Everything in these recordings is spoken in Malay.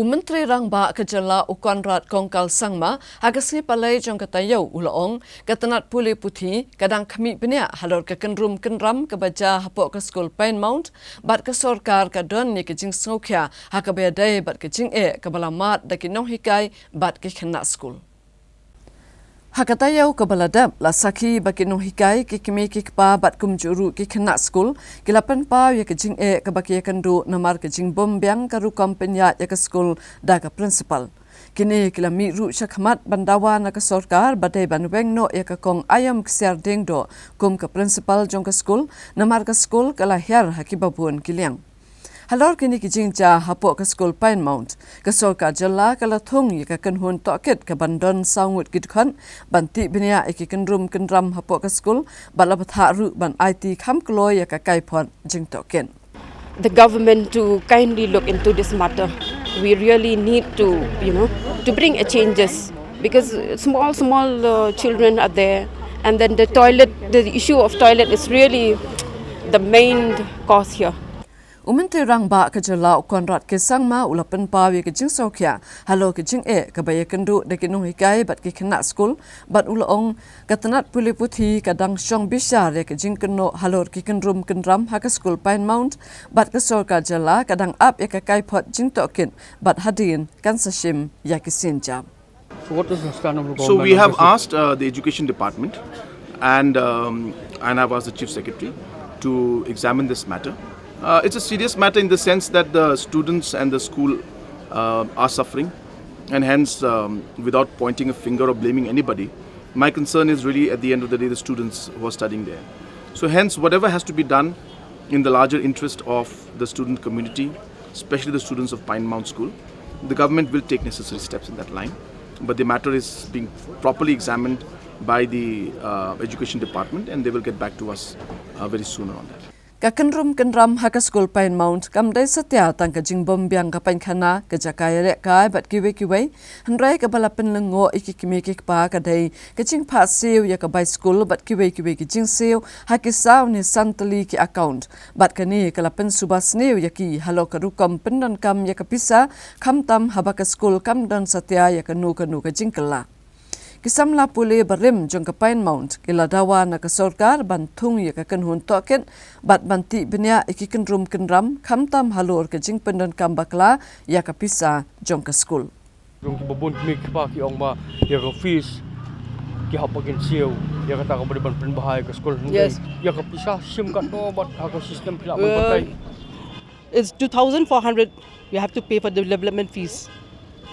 Menteri Rangba Kejala Conrad Kongkal Sangma hagasni palai jong katayau ulaong katanat puli puthi kadang kami benya halor ke kenrum kenram ke baja hapok ke Skul Pine Mount bat ke sorkar ke don ni ke Sngewkhia hakabedai bat ke Jingeh ke balamat daki Nonghikai bat ke Khynnah Skul. Hakatayau ke baladap la saki baki Nonghikai ki kimi ki pa bat kumjuru ki Khynnah Skul kilapan pa ya ke Jingeh ke baki kandu namar ke Jingbom biang ke rukam penya ya ke Skul da ke principal. Kini kilami ru syakmat bandawa na ke sorkar badai banweng no ya ke kong ayam kesiar ding do kum ke principal jong ke Skul namar ke Skul ke lahir hakibabun kiliang. Halor kini ki Jingeh hapok ke Skul Pine Mount ke sorkar jela ke lathung ya ke kenhun tokit ke bandon saungut gidkhan banti benia iki kenrum kenram hapok ke Skul balabat haru ban IT kham kloy ya ke kaipon jing token. The government to kindly look into this matter. We really need to, to bring a changes because small children are there, and then the issue of toilet is really the main cause here. Menteri Rangba Kejala Conrad ke sangma ulapan pawi ke Sngewkhia halo ke Jingeh ke baya kendu deki Nonghikai bat ke Khynnah Skul bat ulaong katanat puli puthi kadang syong bisar ke Jingkeno halor ke kenrum kenram ha ke Skul Pine Mount bat ke sorkar jala kadang ap ya ke kaipot jingtokin bat hadin kan sashim ya ke sinjam. So we have asked the Education Department and I've asked the Chief Secretary to examine this matter. It's a serious matter in the sense that the students and the school are suffering, and hence without pointing a finger or blaming anybody, my concern is really at the end of the day the students who are studying there. So hence whatever has to be done in the larger interest of the student community, especially the students of Pine Mount School, the government will take necessary steps in that line, but the matter is being properly examined by the Education Department, and they will get back to us very soon on that. Kakenrum kenram ha ke Skul Pine Mount kamdai satya tang ke Jingbom biang ke Khynnah ke jakai rek kai bat kiwe handrai ke balapen lengo iki kimi ki pa ka dai ke jing pha siu ya ke bai Skul bat kiwe ki jing siu ha ke saw ni santali ki account bat ke ni ke lapen subas niu ya ki halo ke rukam pendan kam ya ke pisa kham tam ha ba ke Skul kam dan satya ya ke nu ke jingkela. Kisamla puli barim jong ke Pine Mount kila dawa na ke sorkar bantung ya ke kenhun token bat banti benya iki kenrum kenram khamtam halor ke jing pendan kam bakla ya ke pisa jong ke Skul. Jong ki babon mi pa ki ong ba ya ke fees ki hap again siu ya kata ka ban pen bahai ke Skul. Yes. Ya ke pisa sim kat no bat ha sistem pila berbagai. It's 2,400 we have to pay for the development fees.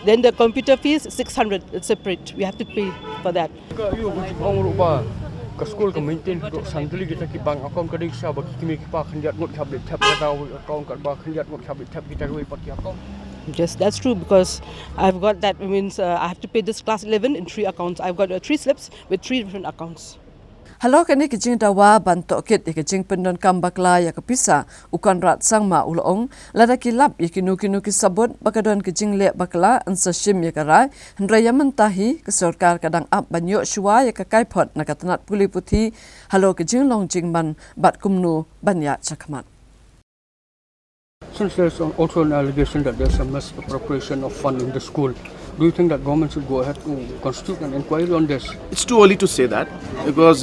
Then the computer fees 600, it's separate. We have to pay for that. Yo ong ruba ke Skul ke maintain dok santli kita ki bank account ka dik sa ba kimi ki pa khanjat ngot khablet tap kata account ka ba khanjat ngot khablet tap kita roi pat ki account. Yes, that's true because I've got that means I have to pay this class 11 in 3 accounts. I've got 3 slips with 3 different accounts. Halo kini ke jing dawa bantokit ke jing pendan kam bakla ya ke pisa Conrad sangma ulaong lada kilap ya kinu ki sabut bakadon ke jing le bakla ansa shim ya karai hendra mentahi ke sorkar kadang ap banyo shwa ya ke kaipot na katanat puli puthi halo ke jing long jing ban bat kumnu banya chakmat. Since there's also an allegation that there's a misappropriation of fund in the school, do you think that government should go ahead to constitute an inquiry on this? It's too early to say that because,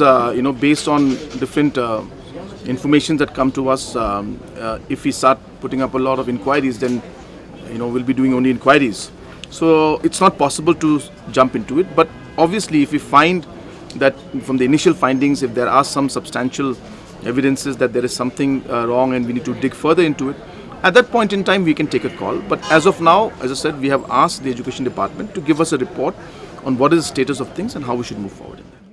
based on different information that come to us, if we start putting up a lot of inquiries, then, we'll be doing only inquiries. So it's not possible to jump into it. But obviously, if we find that from the initial findings, if there are some substantial evidences that there is something wrong and we need to dig further into it, at that point in time, we can take a call. But as of now, as I said, we have asked the Education Department to give us a report on what is the status of things and how we should move forward.